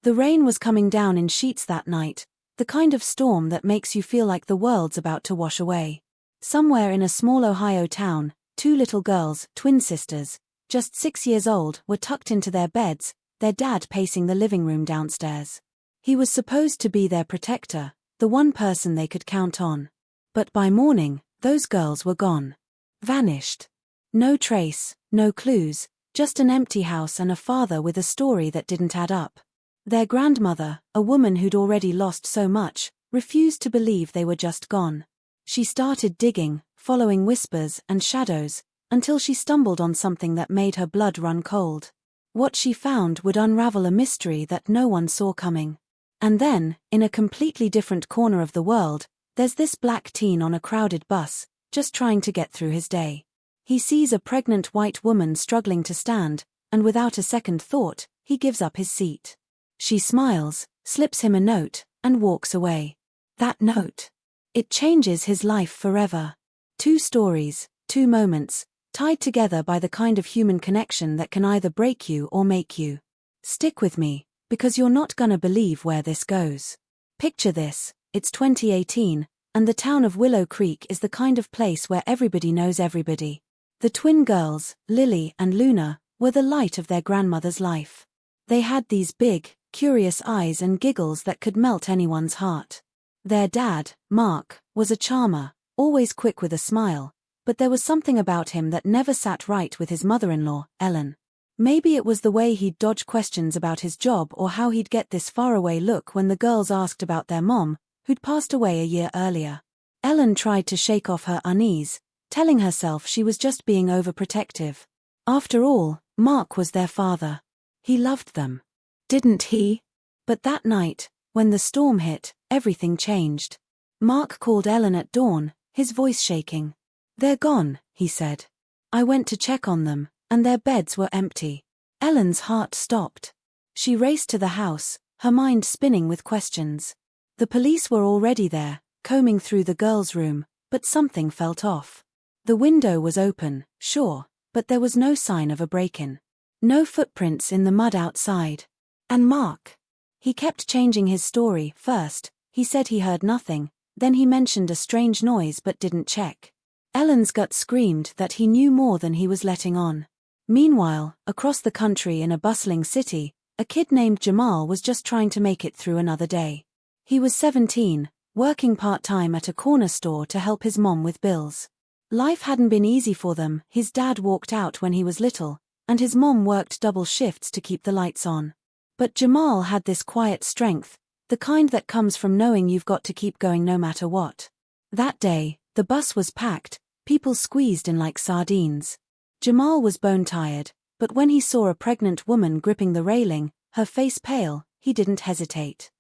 The rain was coming down in sheets that night, the kind of storm that makes you feel like the world's about to wash away. Somewhere in a small Ohio town, two little girls, twin sisters, just 6 years old, were tucked into their beds, their dad pacing the living room downstairs. He was supposed to be their protector, the one person they could count on. But by morning, those girls were gone. Vanished. No trace, no clues, just an empty house and a father with a story that didn't add up. Their grandmother, a woman who'd already lost so much, refused to believe they were just gone. She started digging, following whispers and shadows, until she stumbled on something that made her blood run cold. What she found would unravel a mystery that no one saw coming. And then, in a completely different corner of the world, there's this black teen on a crowded bus, just trying to get through his day. He sees a pregnant white woman struggling to stand, and without a second thought, he gives up his seat. She smiles, slips him a note, and walks away. That note. It changes his life forever. 2 stories, 2 moments, tied together by the kind of human connection that can either break you or make you. Stick with me, because you're not gonna believe where this goes. Picture this, it's 2018, and the town of Willow Creek is the kind of place where everybody knows everybody. The twin girls, Lily and Luna, were the light of their grandmother's life. They had these big, curious eyes and giggles that could melt anyone's heart. Their dad, Mark, was a charmer, always quick with a smile, but there was something about him that never sat right with his mother-in-law, Ellen. Maybe it was the way he'd dodge questions about his job or how he'd get this faraway look when the girls asked about their mom, who'd passed away a year earlier. Ellen tried to shake off her unease, telling herself she was just being overprotective. After all, Mark was their father. He loved them. Didn't he? But that night, when the storm hit, everything changed. Mark called Ellen at dawn, his voice shaking. "They're gone," he said. "I went to check on them, and their beds were empty." Ellen's heart stopped. She raced to the house, her mind spinning with questions. The police were already there, combing through the girls' room, but something felt off. The window was open, sure, but there was no sign of a break-in. No footprints in the mud outside. And Mark? He kept changing his story. First, he said he heard nothing, then he mentioned a strange noise but didn't check. Ellen's gut screamed that he knew more than he was letting on. Meanwhile, across the country in a bustling city, a kid named Jamal was just trying to make it through another day. He was 17, working part-time at a corner store to help his mom with bills. Life hadn't been easy for them. His dad walked out when he was little, and his mom worked double shifts to keep the lights on. But Jamal had this quiet strength, the kind that comes from knowing you've got to keep going no matter what. That day, the bus was packed, people squeezed in like sardines. Jamal was bone-tired, but when he saw a pregnant woman gripping the railing, her face pale, he didn't hesitate.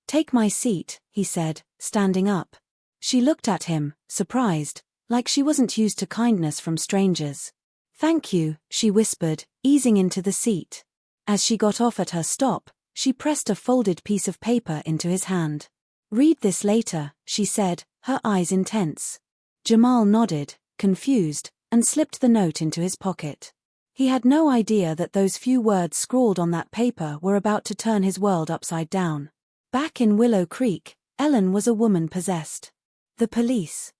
Take my seat," he said, standing up. She looked at him, surprised, like she wasn't used to kindness from strangers. "Thank you," she whispered, easing into the seat. As she got off at her stop, she pressed a folded piece of paper into his hand. "Read this later," she said, her eyes intense. Jamal nodded, confused, and slipped the note into his pocket. He had no idea that those few words scrawled on that paper were about to turn his world upside down. Back in Willow Creek, Ellen was a woman possessed. The police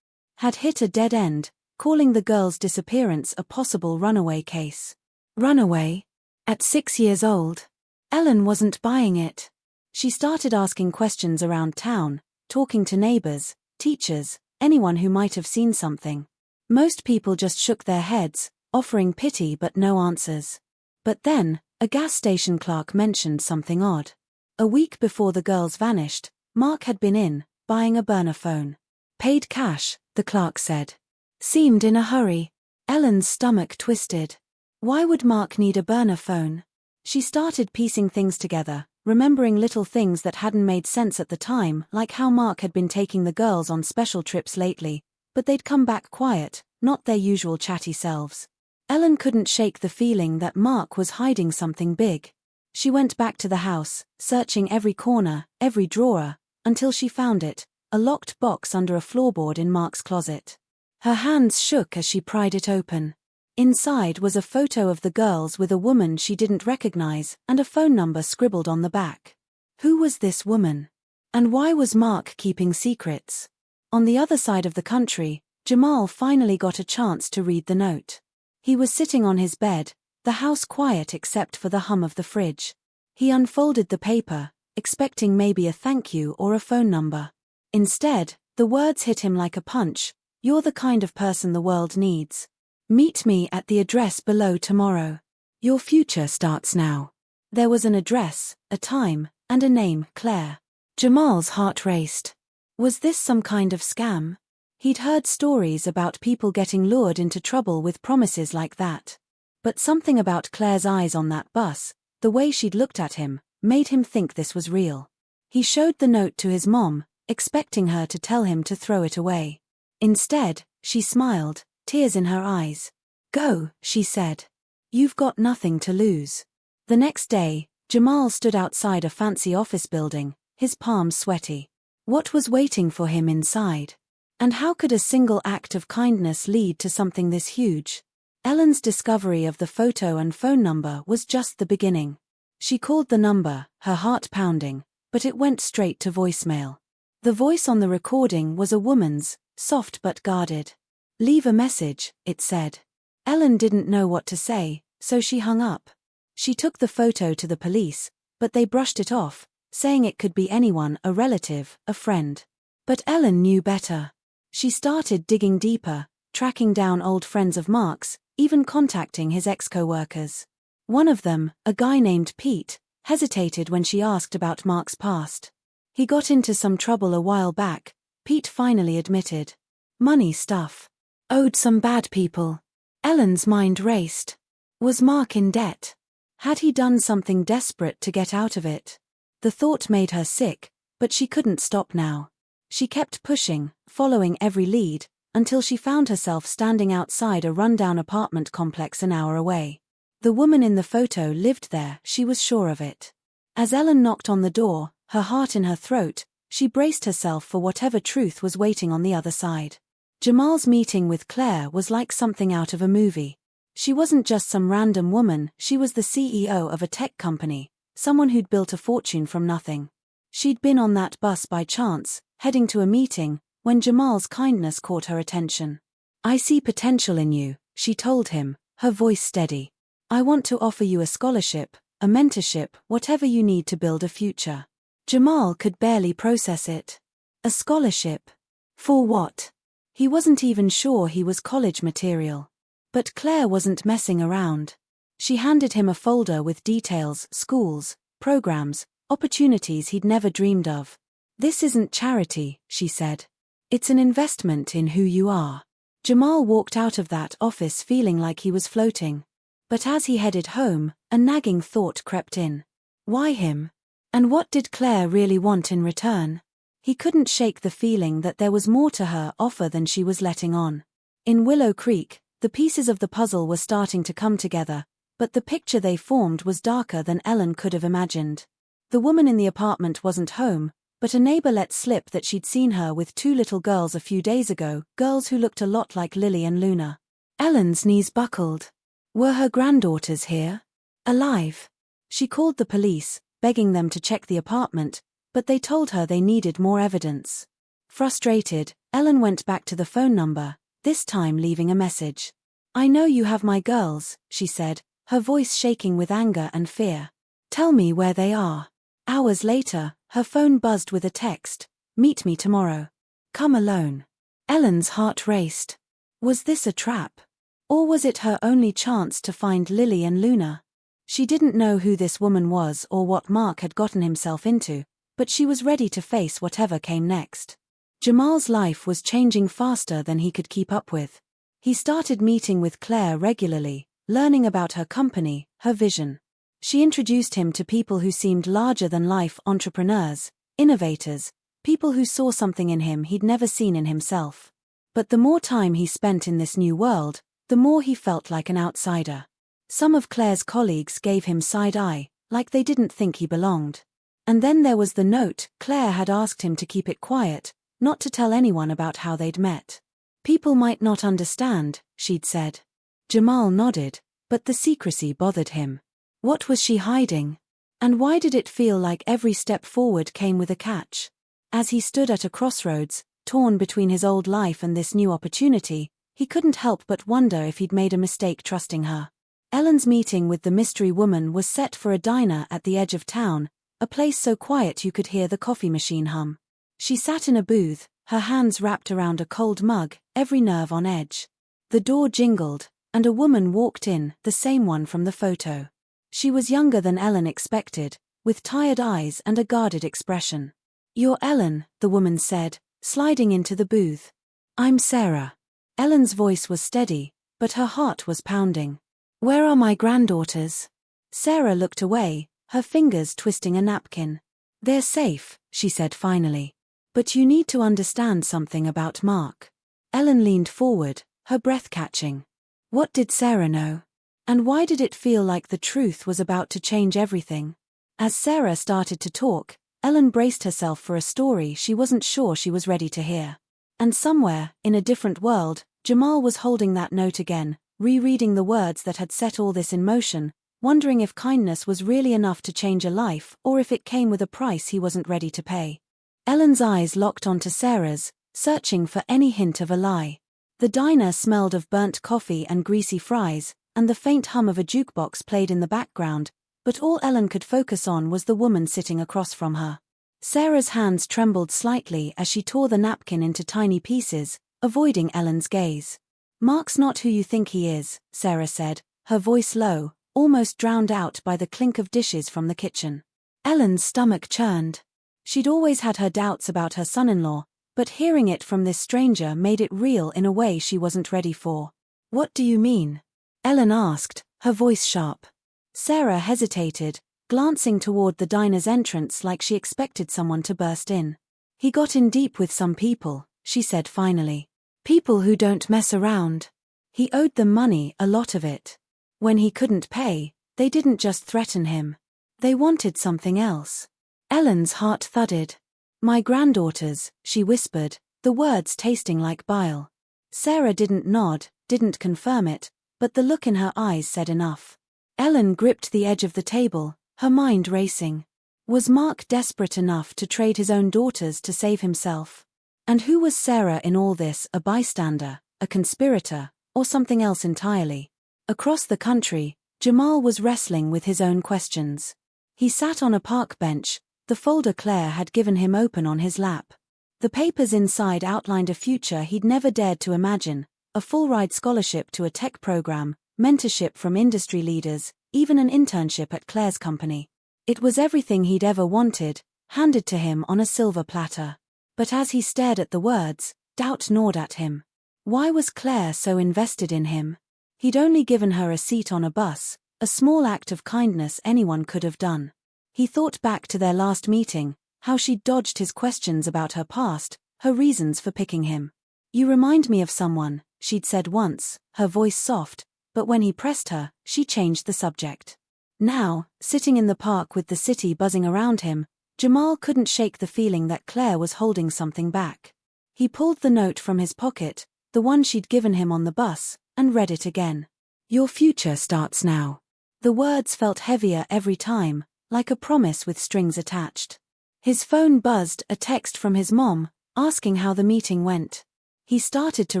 had hit a dead end, calling the girl's disappearance a possible runaway case. Runaway? At 6 years old? Ellen wasn't buying it. She started asking questions around town, talking to neighbors, teachers, anyone who might have seen something. Most people just shook their heads, offering pity but no answers. But then, a gas station clerk mentioned something odd. A week before the girls vanished, Mark had been in, buying a burner phone. "Paid cash," the clerk said. "Seemed in a hurry." Ellen's stomach twisted. Why would Mark need a burner phone? She started piecing things together, remembering little things that hadn't made sense at the time, like how Mark had been taking the girls on special trips lately, but they'd come back quiet, not their usual chatty selves. Ellen couldn't shake the feeling that Mark was hiding something big. She went back to the house, searching every corner, every drawer, until she found it, a locked box under a floorboard in Mark's closet. Her hands shook as she pried it open. Inside was a photo of the girls with a woman she didn't recognize and a phone number scribbled on the back. Who was this woman? And why was Mark keeping secrets? On the other side of the country, Jamal finally got a chance to read the note. He was sitting on his bed, the house quiet except for the hum of the fridge. He unfolded the paper, expecting maybe a thank you or a phone number. Instead, the words hit him like a punch. You're the kind of person the world needs. Meet me at the address below tomorrow. Your future starts now. There was an address, a time, and a name, Claire. Jamal's heart raced. Was this some kind of scam? He'd heard stories about people getting lured into trouble with promises like that. But something about Claire's eyes on that bus, the way she'd looked at him, made him think this was real. He showed the note to his mom, expecting her to tell him to throw it away. Instead, she smiled, tears in her eyes. Go, she said. You've got nothing to lose. The next day, Jamal stood outside a fancy office building, his palms sweaty. What was waiting for him inside? And how could a single act of kindness lead to something this huge? Ellen's discovery of the photo and phone number was just the beginning. She called the number, her heart pounding, but it went straight to voicemail. The voice on the recording was a woman's, soft but guarded. Leave a message, it said. Ellen didn't know what to say, so she hung up. She took the photo to the police, but they brushed it off, saying it could be anyone, a relative, a friend. But Ellen knew better. She started digging deeper, tracking down old friends of Mark's, even contacting his ex-co-workers. One of them, a guy named Pete, hesitated when she asked about Mark's past. He got into some trouble a while back, Pete finally admitted. Money stuff. Owed some bad people. Ellen's mind raced. Was Mark in debt? Had he done something desperate to get out of it? The thought made her sick, but she couldn't stop now. She kept pushing, following every lead, until she found herself standing outside a rundown apartment complex an hour away. The woman in the photo lived there, she was sure of it. As Ellen knocked on the door, her heart in her throat, she braced herself for whatever truth was waiting on the other side. Jamal's meeting with Claire was like something out of a movie. She wasn't just some random woman, she was the CEO of a tech company, someone who'd built a fortune from nothing. She'd been on that bus by chance, heading to a meeting, when Jamal's kindness caught her attention. I see potential in you, she told him, her voice steady. I want to offer you a scholarship, a mentorship, whatever you need to build a future. Jamal could barely process it. A scholarship? For what? He wasn't even sure he was college material. But Claire wasn't messing around. She handed him a folder with details, schools, programs, opportunities he'd never dreamed of. This isn't charity, she said. It's an investment in who you are. Jamal walked out of that office feeling like he was floating. But as he headed home, a nagging thought crept in. Why him? And what did Claire really want in return? He couldn't shake the feeling that there was more to her offer than she was letting on. In Willow Creek, the pieces of the puzzle were starting to come together, but the picture they formed was darker than Ellen could have imagined. The woman in the apartment wasn't home, but a neighbor let slip that she'd seen her with two little girls a few days ago, girls who looked a lot like Lily and Luna. Ellen's knees buckled. Were her granddaughters here? Alive? She called the police, begging them to check the apartment, but they told her they needed more evidence. Frustrated, Ellen went back to the phone number, this time leaving a message. I know you have my girls, she said, her voice shaking with anger and fear. Tell me where they are. Hours later, her phone buzzed with a text. Meet me tomorrow. Come alone. Ellen's heart raced. Was this a trap? Or was it her only chance to find Lily and Luna? She didn't know who this woman was or what Mark had gotten himself into, but she was ready to face whatever came next. Jamal's life was changing faster than he could keep up with. He started meeting with Claire regularly, learning about her company, her vision. She introduced him to people who seemed larger-than-life entrepreneurs, innovators, people who saw something in him he'd never seen in himself. But the more time he spent in this new world, the more he felt like an outsider. Some of Claire's colleagues gave him side-eye, like they didn't think he belonged. And then there was the note. Claire had asked him to keep it quiet, not to tell anyone about how they'd met. People might not understand, she'd said. Jamal nodded, but the secrecy bothered him. What was she hiding? And why did it feel like every step forward came with a catch? As he stood at a crossroads, torn between his old life and this new opportunity, he couldn't help but wonder if he'd made a mistake trusting her. Ellen's meeting with the mystery woman was set for a diner at the edge of town, a place so quiet you could hear the coffee machine hum. She sat in a booth, her hands wrapped around a cold mug, every nerve on edge. The door jingled, and a woman walked in, the same one from the photo. She was younger than Ellen expected, with tired eyes and a guarded expression. "You're Ellen," the woman said, sliding into the booth. "I'm Sarah." Ellen's voice was steady, but her heart was pounding. "Where are my granddaughters?" Sarah looked away, her fingers twisting a napkin. "They're safe," she said finally. "But you need to understand something about Mark." Ellen leaned forward, her breath catching. What did Sarah know? And why did it feel like the truth was about to change everything? As Sarah started to talk, Ellen braced herself for a story she wasn't sure she was ready to hear. And somewhere, in a different world, Jamal was holding that note again, rereading the words that had set all this in motion, wondering if kindness was really enough to change a life or if it came with a price he wasn't ready to pay. Ellen's eyes locked onto Sarah's, searching for any hint of a lie. The diner smelled of burnt coffee and greasy fries, and the faint hum of a jukebox played in the background, but all Ellen could focus on was the woman sitting across from her. Sarah's hands trembled slightly as she tore the napkin into tiny pieces, avoiding Ellen's gaze. "Mark's not who you think he is," Sarah said, her voice low, almost drowned out by the clink of dishes from the kitchen. Ellen's stomach churned. She'd always had her doubts about her son-in-law, but hearing it from this stranger made it real in a way she wasn't ready for. "What do you mean?" Ellen asked, her voice sharp. Sarah hesitated, glancing toward the diner's entrance like she expected someone to burst in. "He got in deep with some people," she said finally. "People who don't mess around. He owed them money, a lot of it. When he couldn't pay, they didn't just threaten him. They wanted something else." Ellen's heart thudded. "My granddaughters," she whispered, the words tasting like bile. Sarah didn't nod, didn't confirm it, but the look in her eyes said enough. Ellen gripped the edge of the table, her mind racing. Was Mark desperate enough to trade his own daughters to save himself? And who was Sarah in all this, a bystander, a conspirator, or something else entirely? Across the country, Jamal was wrestling with his own questions. He sat on a park bench, the folder Claire had given him open on his lap. The papers inside outlined a future he'd never dared to imagine, a full-ride scholarship to a tech program, mentorship from industry leaders, even an internship at Claire's company. It was everything he'd ever wanted, handed to him on a silver platter. But as he stared at the words, doubt gnawed at him. Why was Claire so invested in him? He'd only given her a seat on a bus, a small act of kindness anyone could have done. He thought back to their last meeting, how she'd dodged his questions about her past, her reasons for picking him. "You remind me of someone," she'd said once, her voice soft, but when he pressed her, she changed the subject. Now, sitting in the park with the city buzzing around him, Jamal couldn't shake the feeling that Claire was holding something back. He pulled the note from his pocket, the one she'd given him on the bus, and read it again. "Your future starts now." The words felt heavier every time, like a promise with strings attached. His phone buzzed, a text from his mom, asking how the meeting went. He started to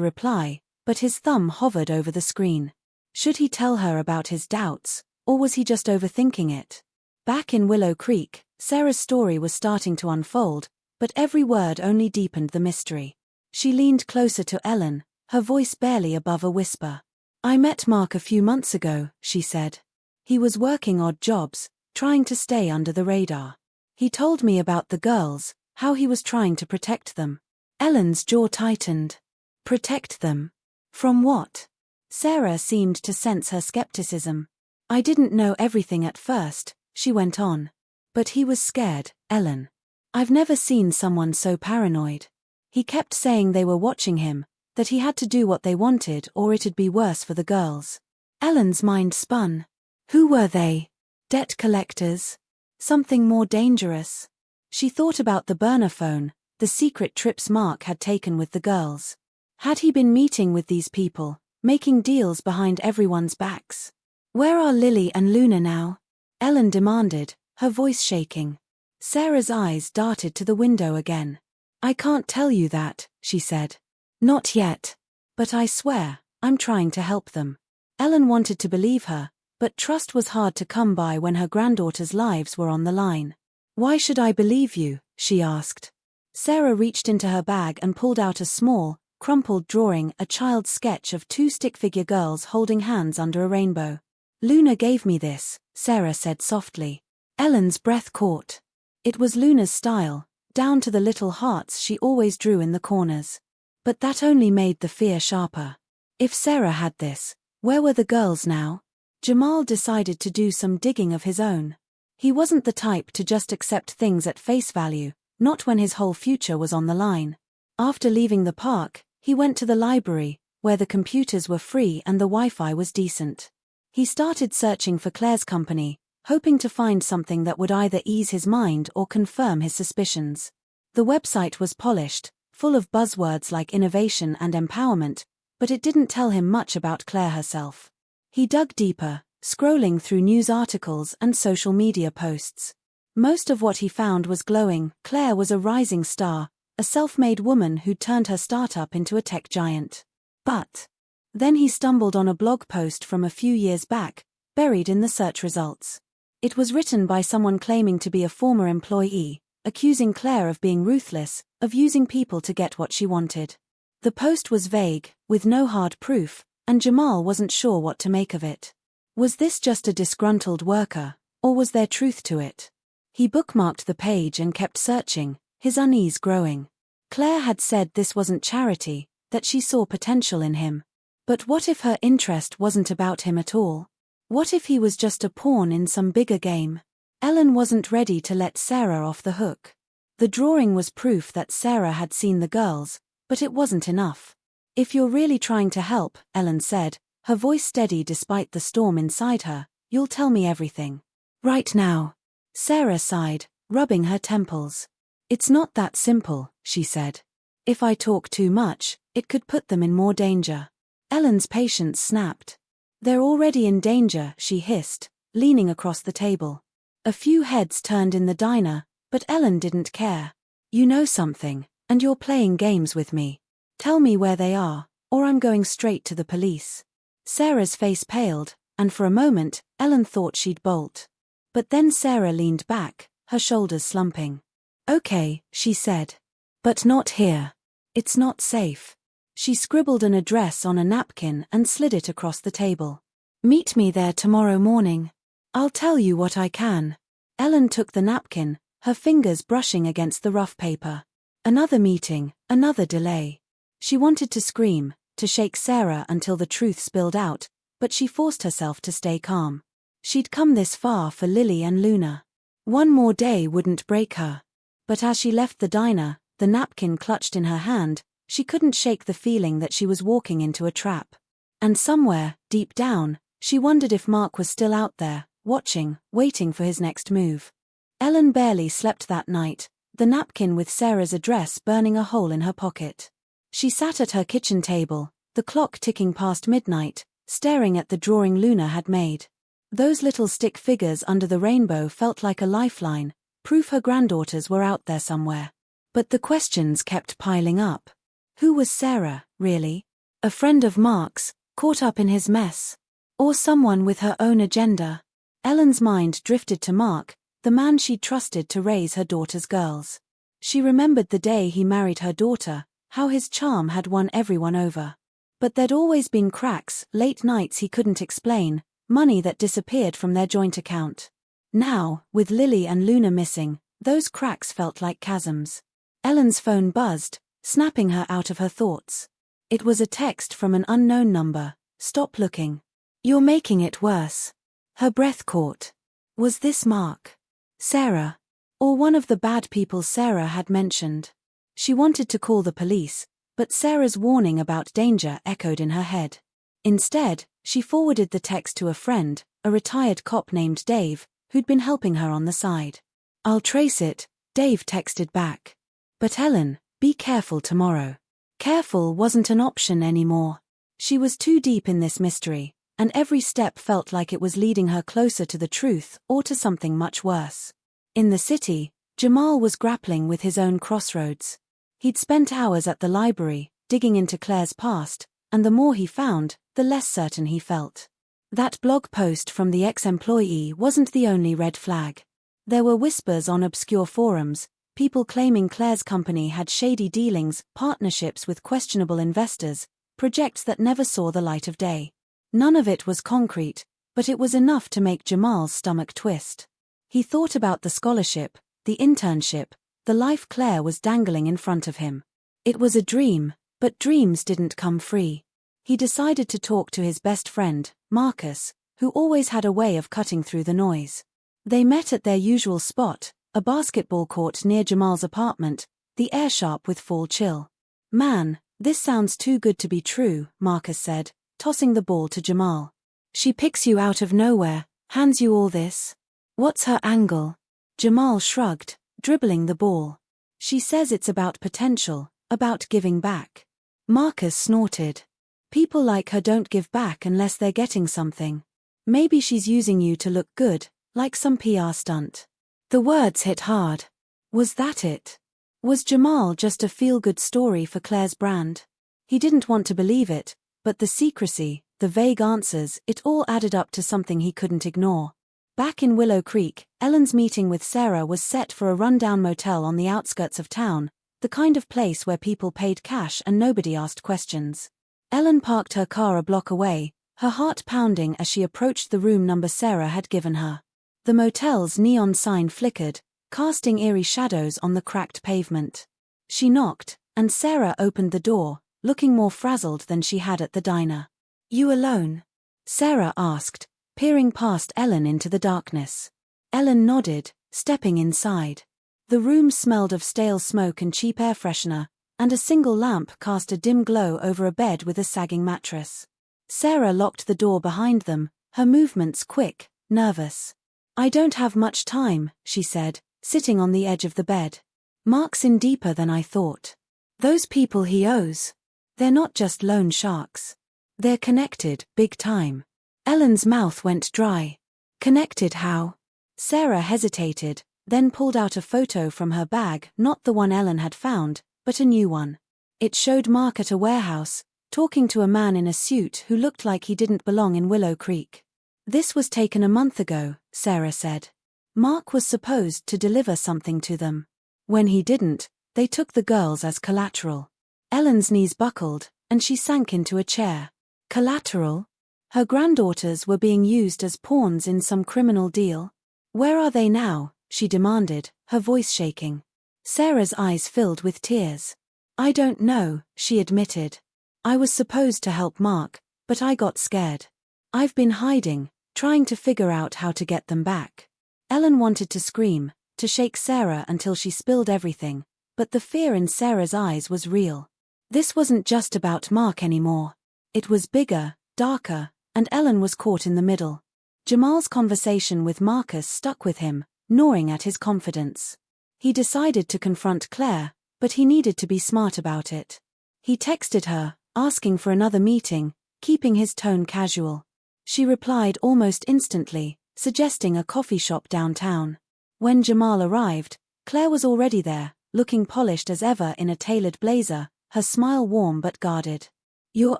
reply, but his thumb hovered over the screen. Should he tell her about his doubts, or was he just overthinking it? Back in Willow Creek, Sarah's story was starting to unfold, but every word only deepened the mystery. She leaned closer to Ellen, her voice barely above a whisper. "I met Mark a few months ago," she said. "He was working odd jobs, trying to stay under the radar. He told me about the girls, how he was trying to protect them." Ellen's jaw tightened. Protect them? From what? Sarah seemed to sense her skepticism. "I didn't know everything at first," she went on. "But he was scared, Ellen. I've never seen someone so paranoid. He kept saying they were watching him, that he had to do what they wanted or it'd be worse for the girls." Ellen's mind spun. Who were they? Debt collectors? Something more dangerous? She thought about the burner phone, the secret trips Mark had taken with the girls. Had he been meeting with these people, making deals behind everyone's backs. Where are Lily and Luna now? Ellen demanded, her voice shaking. Sarah's eyes darted to the window again. I can't tell you that, she said. Not yet. But I swear, I'm trying to help them. Ellen wanted to believe her, but trust was hard to come by when her granddaughters' lives were on the line. Why should I believe you? She asked. Sarah reached into her bag and pulled out a small, crumpled drawing, a child's sketch of two stick-figure girls holding hands under a rainbow. Luna gave me this, Sarah said softly. Ellen's breath caught. It was Luna's style, down to the little hearts she always drew in the corners. But that only made the fear sharper. If Sarah had this, where were the girls now? Jamal decided to do some digging of his own. He wasn't the type to just accept things at face value, not when his whole future was on the line. After leaving the park, he went to the library, where the computers were free and the Wi-Fi was decent. He started searching for Claire's company, hoping to find something that would either ease his mind or confirm his suspicions. The website was polished, full of buzzwords like innovation and empowerment, but it didn't tell him much about Claire herself. He dug deeper, scrolling through news articles and social media posts. Most of what he found was glowing. Claire was a rising star, a self-made woman who'd turned her startup into a tech giant. But then he stumbled on a blog post from a few years back, buried in the search results. It was written by someone claiming to be a former employee, accusing Claire of being ruthless, of using people to get what she wanted. The post was vague, with no hard proof, and Jamal wasn't sure what to make of it. Was this just a disgruntled worker, or was there truth to it? He bookmarked the page and kept searching, his unease growing. Claire had said this wasn't charity, that she saw potential in him. But what if her interest wasn't about him at all? What if he was just a pawn in some bigger game? Ellen wasn't ready to let Sarah off the hook. The drawing was proof that Sarah had seen the girls, but it wasn't enough. If you're really trying to help, Ellen said, her voice steady despite the storm inside her, you'll tell me everything. Right now. Sarah sighed, rubbing her temples. It's not that simple, she said. If I talk too much, it could put them in more danger. Ellen's patience snapped. They're already in danger, she hissed, leaning across the table. A few heads turned in the diner, but Ellen didn't care. You know something, and you're playing games with me. Tell me where they are, or I'm going straight to the police. Sarah's face paled, and for a moment, Ellen thought she'd bolt. But then Sarah leaned back, her shoulders slumping. Okay, she said. But not here. It's not safe. She scribbled an address on a napkin and slid it across the table. Meet me there tomorrow morning. I'll tell you what I can. Ellen took the napkin, her fingers brushing against the rough paper. Another meeting, another delay. She wanted to scream, to shake Sarah until the truth spilled out, but she forced herself to stay calm. She'd come this far for Lily and Luna. One more day wouldn't break her. But as she left the diner, the napkin clutched in her hand, she couldn't shake the feeling that she was walking into a trap. And somewhere, deep down, she wondered if Mark was still out there, watching, waiting for his next move. Ellen barely slept that night, the napkin with Sarah's address burning a hole in her pocket. She sat at her kitchen table, the clock ticking past midnight, staring at the drawing Luna had made. Those little stick figures under the rainbow felt like a lifeline, proof her granddaughters were out there somewhere. But the questions kept piling up. Who was Sarah, really? A friend of Mark's, caught up in his mess? Or someone with her own agenda? Ellen's mind drifted to Mark, the man she'd trusted to raise her daughter's girls. She remembered the day he married her daughter, how his charm had won everyone over. But there'd always been cracks, late nights he couldn't explain, money that disappeared from their joint account. Now, with Lily and Luna missing, those cracks felt like chasms. Ellen's phone buzzed, snapping her out of her thoughts. It was a text from an unknown number. Stop looking. You're making it worse. Her breath caught. Was this Mark? Sarah? Or one of the bad people Sarah had mentioned? She wanted to call the police, but Sarah's warning about danger echoed in her head. Instead, she forwarded the text to a friend, a retired cop named Dave, who'd been helping her on the side. I'll trace it, Dave texted back. But Ellen, be careful tomorrow. Careful wasn't an option anymore. She was too deep in this mystery, and every step felt like it was leading her closer to the truth or to something much worse. In the city, Jamal was grappling with his own crossroads. He'd spent hours at the library, digging into Claire's past, and the more he found, the less certain he felt. That blog post from the ex-employee wasn't the only red flag. There were whispers on obscure forums, people claiming Claire's company had shady dealings, partnerships with questionable investors, projects that never saw the light of day. None of it was concrete, but it was enough to make Jamal's stomach twist. He thought about the scholarship, the internship, the life Claire was dangling in front of him. It was a dream, but dreams didn't come free. He decided to talk to his best friend, Marcus, who always had a way of cutting through the noise. They met at their usual spot, a basketball court near Jamal's apartment, the air sharp with fall chill. "Man, this sounds too good to be true," Marcus said, tossing the ball to Jamal. "She picks you out of nowhere, hands you all this. What's her angle?" Jamal shrugged, dribbling the ball. "She says it's about potential, about giving back." Marcus snorted. "People like her don't give back unless they're getting something. Maybe she's using you to look good, like some PR stunt." The words hit hard. Was that it? Was Jamal just a feel-good story for Claire's brand? He didn't want to believe it, but the secrecy, the vague answers, it all added up to something he couldn't ignore. Back in Willow Creek, Ellen's meeting with Sarah was set for a rundown motel on the outskirts of town, the kind of place where people paid cash and nobody asked questions. Ellen parked her car a block away, her heart pounding as she approached the room number Sarah had given her. The motel's neon sign flickered, casting eerie shadows on the cracked pavement. She knocked, and Sarah opened the door, looking more frazzled than she had at the diner. "You alone?" Sarah asked, peering past Ellen into the darkness. Ellen nodded, stepping inside. The room smelled of stale smoke and cheap air freshener, and a single lamp cast a dim glow over a bed with a sagging mattress. Sarah locked the door behind them, her movements quick, nervous. "I don't have much time," she said, sitting on the edge of the bed. "Mark's in deeper than I thought. Those people he owes. They're not just loan sharks. They're connected, big time." Ellen's mouth went dry. "Connected how?" Sarah hesitated, then pulled out a photo from her bag, not the one Ellen had found, but a new one. It showed Mark at a warehouse, talking to a man in a suit who looked like he didn't belong in Willow Creek. "This was taken a month ago," Sarah said. "Mark was supposed to deliver something to them. When he didn't, they took the girls as collateral." Ellen's knees buckled, and she sank into a chair. Collateral? Her granddaughters were being used as pawns in some criminal deal? "Where are they now?" she demanded, her voice shaking. Sarah's eyes filled with tears. "I don't know," she admitted. "I was supposed to help Mark, but I got scared. I've been hiding, trying to figure out how to get them back." Ellen wanted to scream, to shake Sarah until she spilled everything, but the fear in Sarah's eyes was real. This wasn't just about Mark anymore. It was bigger, darker, and Ellen was caught in the middle. Jamal's conversation with Marcus stuck with him, gnawing at his confidence. He decided to confront Claire, but he needed to be smart about it. He texted her, asking for another meeting, keeping his tone casual. She replied almost instantly, suggesting a coffee shop downtown. When Jamal arrived, Claire was already there, looking polished as ever in a tailored blazer, her smile warm but guarded. "You're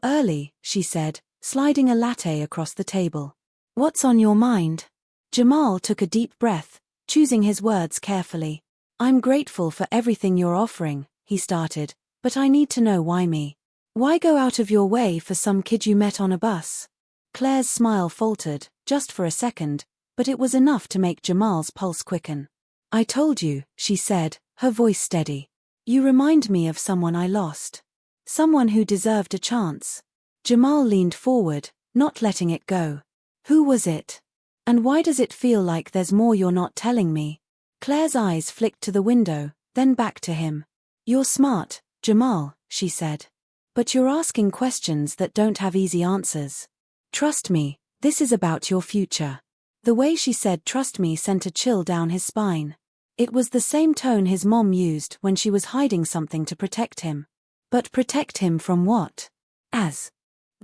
early," she said, sliding a latte across the table. "What's on your mind?" Jamal took a deep breath, choosing his words carefully. "I'm grateful for everything you're offering," he started, "but I need to know why me. Why go out of your way for some kid you met on a bus?" Claire's smile faltered, just for a second, but it was enough to make Jamal's pulse quicken. "I told you," she said, her voice steady. "You remind me of someone I lost. Someone who deserved a chance." Jamal leaned forward, not letting it go. "Who was it? And why does it feel like there's more you're not telling me?" Claire's eyes flicked to the window, then back to him. "You're smart, Jamal," she said. "But you're asking questions that don't have easy answers. Trust me, this is about your future." The way she said "trust me" sent a chill down his spine. It was the same tone his mom used when she was hiding something to protect him. But protect him from what?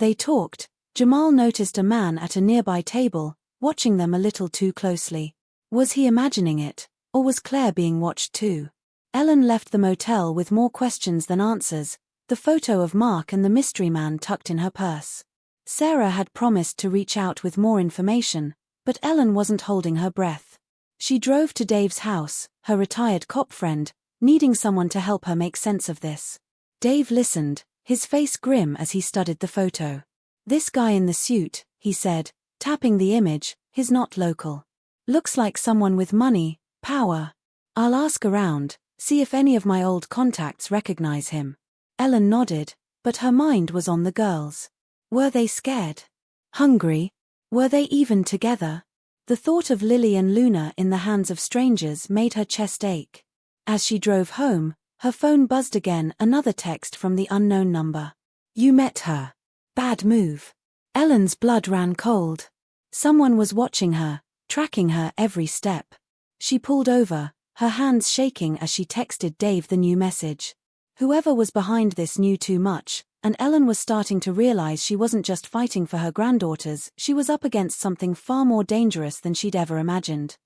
They talked. Jamal noticed a man at a nearby table, watching them a little too closely. Was he imagining it, or was Claire being watched too? Ellen left the motel with more questions than answers, the photo of Mark and the mystery man tucked in her purse. Sarah had promised to reach out with more information, but Ellen wasn't holding her breath. She drove to Dave's house, her retired cop friend, needing someone to help her make sense of this. Dave listened, his face grim as he studied the photo. "This guy in the suit," he said, tapping the image, "he's not local. Looks like someone with money, power. I'll ask around, see if any of my old contacts recognize him." Ellen nodded, but her mind was on the girls. Were they scared? Hungry? Were they even together? The thought of Lily and Luna in the hands of strangers made her chest ache. As she drove home, her phone buzzed again, another text from the unknown number. "You met her. Bad move." Ellen's blood ran cold. Someone was watching her, tracking her every step. She pulled over, her hands shaking as she texted Dave the new message. Whoever was behind this knew too much, and Ellen was starting to realize she wasn't just fighting for her granddaughters, she was up against something far more dangerous than she'd ever imagined.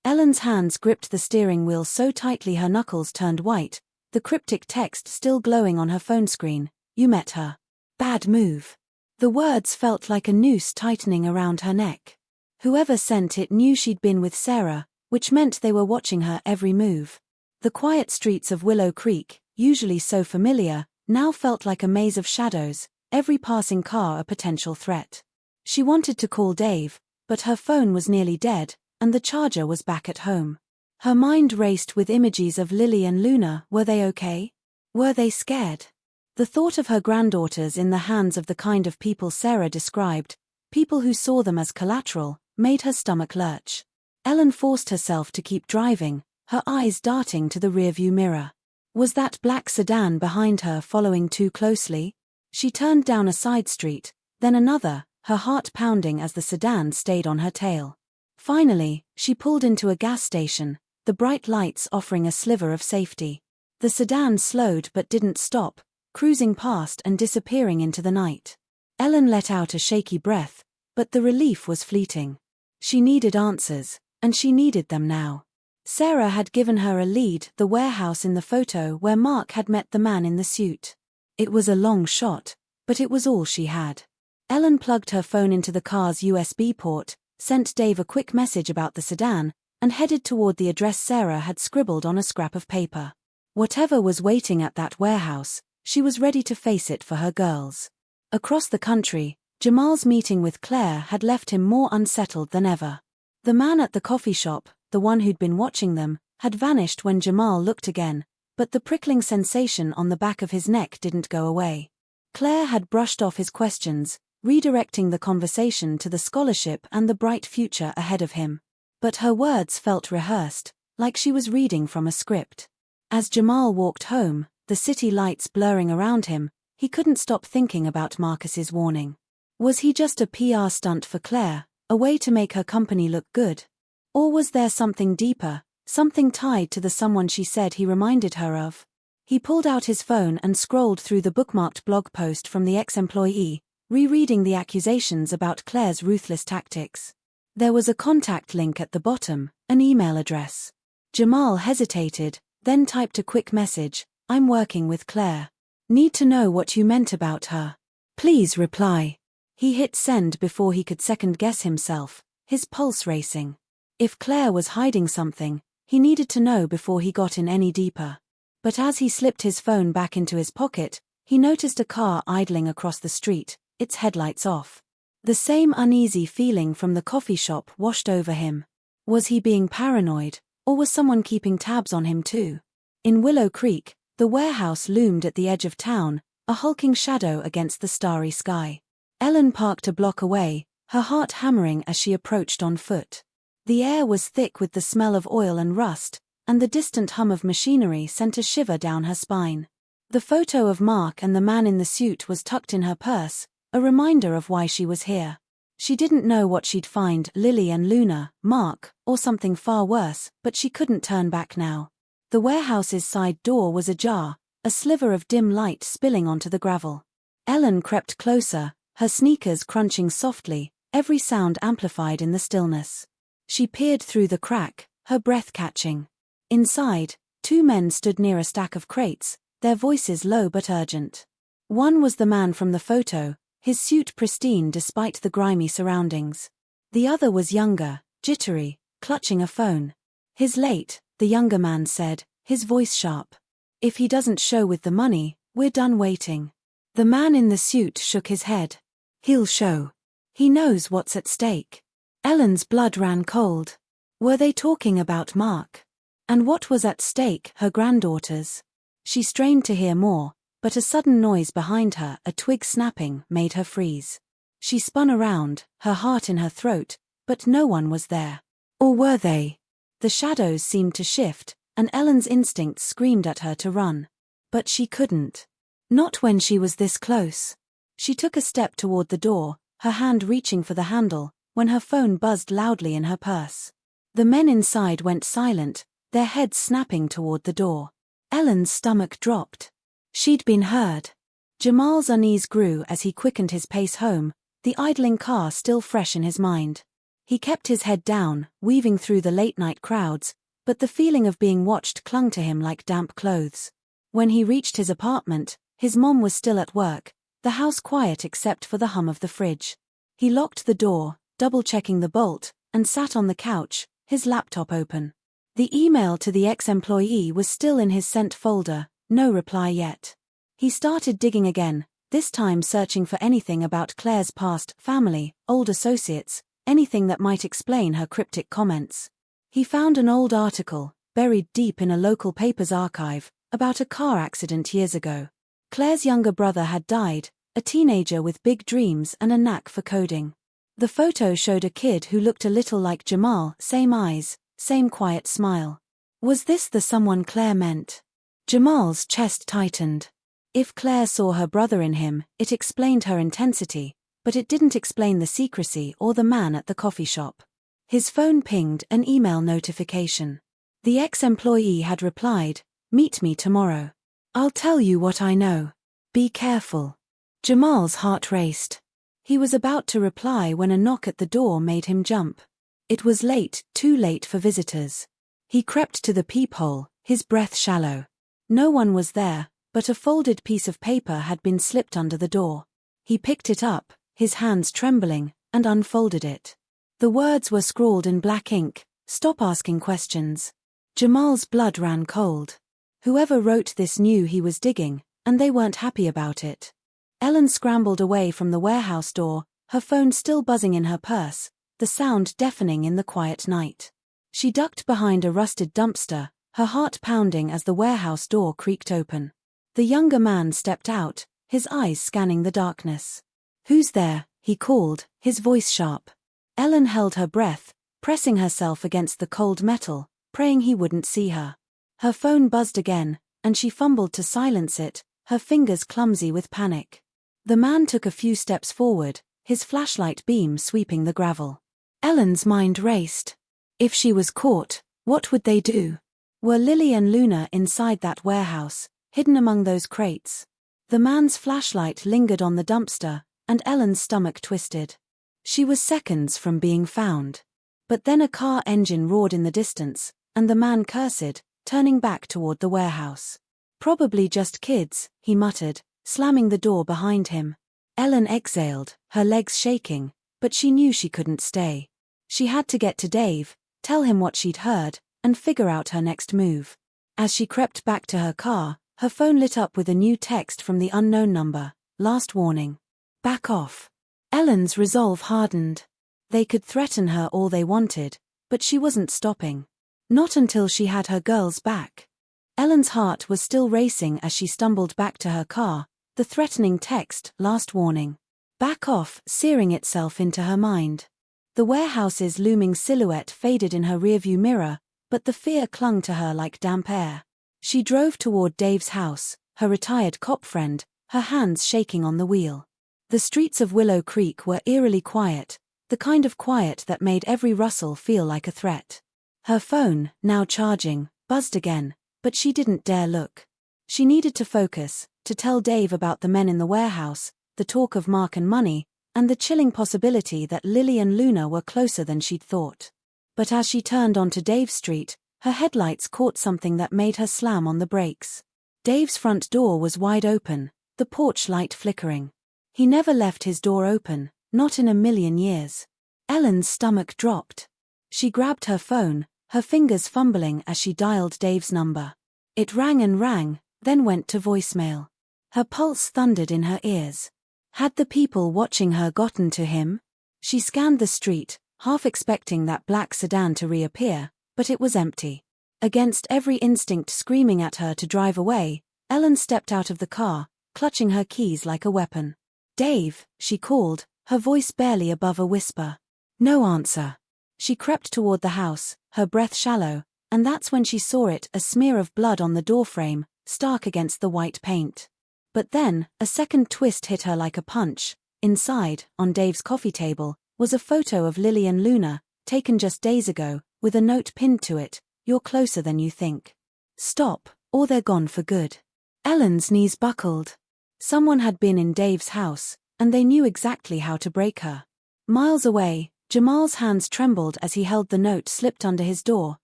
Ellen's hands gripped the steering wheel so tightly her knuckles turned white, the cryptic text still glowing on her phone screen. "You met her. Bad move." The words felt like a noose tightening around her neck. Whoever sent it knew she'd been with Sarah, which meant they were watching her every move. The quiet streets of Willow Creek, usually so familiar, now felt like a maze of shadows, every passing car a potential threat. She wanted to call Dave, but her phone was nearly dead, and the charger was back at home. Her mind raced with images of Lily and Luna. Were they okay? Were they scared? The thought of her granddaughters in the hands of the kind of people Sarah described, people who saw them as collateral, made her stomach lurch. Ellen forced herself to keep driving, her eyes darting to the rearview mirror. Was that black sedan behind her following too closely? She turned down a side street, then another, her heart pounding as the sedan stayed on her tail. Finally, she pulled into a gas station, the bright lights offering a sliver of safety. The sedan slowed but didn't stop, cruising past and disappearing into the night. Ellen let out a shaky breath, but the relief was fleeting. She needed answers, and she needed them now. Sarah had given her a lead, the warehouse in the photo where Mark had met the man in the suit. It was a long shot, but it was all she had. Ellen plugged her phone into the car's USB port, sent Dave a quick message about the sedan, and headed toward the address Sarah had scribbled on a scrap of paper. Whatever was waiting at that warehouse, she was ready to face it for her girls. Across the country, Jamal's meeting with Claire had left him more unsettled than ever. The man at the coffee shop, the one who'd been watching them, had vanished when Jamal looked again, but the prickling sensation on the back of his neck didn't go away. Claire had brushed off his questions, redirecting the conversation to the scholarship and the bright future ahead of him. But her words felt rehearsed, like she was reading from a script. As Jamal walked home, the city lights blurring around him, he couldn't stop thinking about Marcus's warning. Was he just a PR stunt for Claire, a way to make her company look good? Or was there something deeper, something tied to the someone she said he reminded her of? He pulled out his phone and scrolled through the bookmarked blog post from the ex-employee, rereading the accusations about Claire's ruthless tactics. There was a contact link at the bottom, an email address. Jamal hesitated, then typed a quick message, "I'm working with Claire. Need to know what you meant about her. Please reply." He hit send before he could second-guess himself, his pulse racing. If Claire was hiding something, he needed to know before he got in any deeper. But as he slipped his phone back into his pocket, he noticed a car idling across the street, its headlights off. The same uneasy feeling from the coffee shop washed over him. Was he being paranoid, or was someone keeping tabs on him too? In Willow Creek, the warehouse loomed at the edge of town, a hulking shadow against the starry sky. Ellen parked a block away, her heart hammering as she approached on foot. The air was thick with the smell of oil and rust, and the distant hum of machinery sent a shiver down her spine. The photo of Mark and the man in the suit was tucked in her purse, a reminder of why she was here. She didn't know what she'd find, Lily and Luna, Mark, or something far worse, but she couldn't turn back now. The warehouse's side door was ajar, a sliver of dim light spilling onto the gravel. Ellen crept closer, her sneakers crunching softly, every sound amplified in the stillness. She peered through the crack, her breath catching. Inside, two men stood near a stack of crates, their voices low but urgent. One was the man from the photo, his suit pristine despite the grimy surroundings. The other was younger, jittery, clutching a phone. "He's late," the younger man said, his voice sharp. "If he doesn't show with the money, we're done waiting." The man in the suit shook his head. "He'll show. He knows what's at stake." Ellen's blood ran cold. Were they talking about Mark? And what was at stake, her granddaughters? She strained to hear more, but a sudden noise behind her, a twig snapping, made her freeze. She spun around, her heart in her throat, but no one was there. Or were they? The shadows seemed to shift, and Ellen's instincts screamed at her to run. But she couldn't. Not when she was this close. She took a step toward the door, her hand reaching for the handle, when her phone buzzed loudly in her purse. The men inside went silent, their heads snapping toward the door. Ellen's stomach dropped. She'd been heard. Jamal's unease grew as he quickened his pace home, the idling car still fresh in his mind. He kept his head down, weaving through the late-night crowds, but the feeling of being watched clung to him like damp clothes. When he reached his apartment, his mom was still at work, the house quiet except for the hum of the fridge. He locked the door, double-checking the bolt, and sat on the couch, his laptop open. The email to the ex-employee was still in his sent folder, no reply yet. He started digging again, this time searching for anything about Claire's past, family, old associates, anything that might explain her cryptic comments. He found an old article, buried deep in a local paper's archive, about a car accident years ago. Claire's younger brother had died, a teenager with big dreams and a knack for coding. The photo showed a kid who looked a little like Jamal, same eyes, same quiet smile. Was this the someone Claire meant? Jamal's chest tightened. If Claire saw her brother in him, it explained her intensity, but it didn't explain the secrecy or the man at the coffee shop. His phone pinged an email notification. The ex-employee had replied, "Meet me tomorrow. I'll tell you what I know. Be careful." Jamal's heart raced. He was about to reply when a knock at the door made him jump. It was late, too late for visitors. He crept to the peephole, his breath shallow. No one was there, but a folded piece of paper had been slipped under the door. He picked it up, his hands trembling, and unfolded it. The words were scrawled in black ink, "Stop asking questions." Jamal's blood ran cold. Whoever wrote this knew he was digging, and they weren't happy about it. Ellen scrambled away from the warehouse door, her phone still buzzing in her purse, the sound deafening in the quiet night. She ducked behind a rusted dumpster, her heart pounding as the warehouse door creaked open. The younger man stepped out, his eyes scanning the darkness. "Who's there?" he called, his voice sharp. Ellen held her breath, pressing herself against the cold metal, praying he wouldn't see her. Her phone buzzed again, and she fumbled to silence it, her fingers clumsy with panic. The man took a few steps forward, his flashlight beam sweeping the gravel. Ellen's mind raced. If she was caught, what would they do? Were Lily and Luna inside that warehouse, hidden among those crates? The man's flashlight lingered on the dumpster, and Ellen's stomach twisted. She was seconds from being found. But then a car engine roared in the distance, and the man cursed, turning back toward the warehouse. "Probably just kids," he muttered, slamming the door behind him. Ellen exhaled, her legs shaking, but she knew she couldn't stay. She had to get to Dave, tell him what she'd heard, and figure out her next move. As she crept back to her car, her phone lit up with a new text from the unknown number, "Last warning. Back off." Ellen's resolve hardened. They could threaten her all they wanted, but she wasn't stopping. Not until she had her girls back. Ellen's heart was still racing as she stumbled back to her car, the threatening text, "Last warning. Back off," searing itself into her mind. The warehouse's looming silhouette faded in her rearview mirror, but the fear clung to her like damp air. She drove toward Dave's house, her retired cop friend, her hands shaking on the wheel. The streets of Willow Creek were eerily quiet, the kind of quiet that made every rustle feel like a threat. Her phone, now charging, buzzed again, but she didn't dare look. She needed to focus, to tell Dave about the men in the warehouse, the talk of Mark and money, and the chilling possibility that Lily and Luna were closer than she'd thought. But as she turned onto Dave Street, her headlights caught something that made her slam on the brakes. Dave's front door was wide open, the porch light flickering. He never left his door open, not in a million years. Ellen's stomach dropped. She grabbed her phone, her fingers fumbling as she dialed Dave's number. It rang and rang, then went to voicemail. Her pulse thundered in her ears. Had the people watching her gotten to him? She scanned the street, half expecting that black sedan to reappear, but it was empty. Against every instinct screaming at her to drive away, Ellen stepped out of the car, clutching her keys like a weapon. "Dave," she called, her voice barely above a whisper. No answer. She crept toward the house, her breath shallow, and that's when she saw it, a smear of blood on the doorframe, stark against the white paint. But then, a second twist hit her like a punch. Inside, on Dave's coffee table, was a photo of Lily and Luna, taken just days ago, with a note pinned to it, "You're closer than you think. Stop, or they're gone for good." Ellen's knees buckled. Someone had been in Dave's house, and they knew exactly how to break her. Miles away, Jamal's hands trembled as he held the note slipped under his door.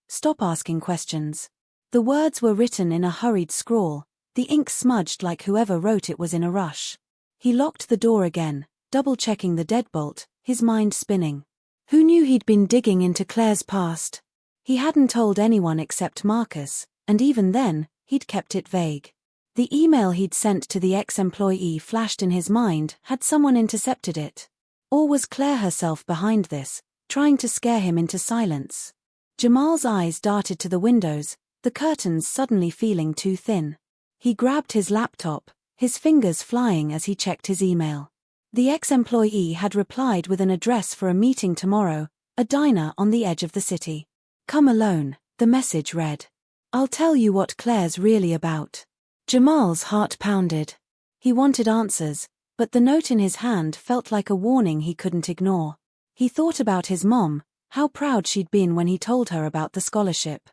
"Stop asking questions." The words were written in a hurried scrawl, the ink smudged like whoever wrote it was in a rush. He locked the door again, double-checking the deadbolt, his mind spinning. Who knew he'd been digging into Claire's past? He hadn't told anyone except Marcus, and even then, he'd kept it vague. The email he'd sent to the ex-employee flashed in his mind. Had someone intercepted it? Or was Claire herself behind this, trying to scare him into silence? Jamal's eyes darted to the windows, the curtains suddenly feeling too thin. He grabbed his laptop, his fingers flying as he checked his email. The ex-employee had replied with an address for a meeting tomorrow, a diner on the edge of the city. "Come alone," the message read. "I'll tell you what Claire's really about." Jamal's heart pounded. He wanted answers, but the note in his hand felt like a warning he couldn't ignore. He thought about his mom, how proud she'd been when he told her about the scholarship.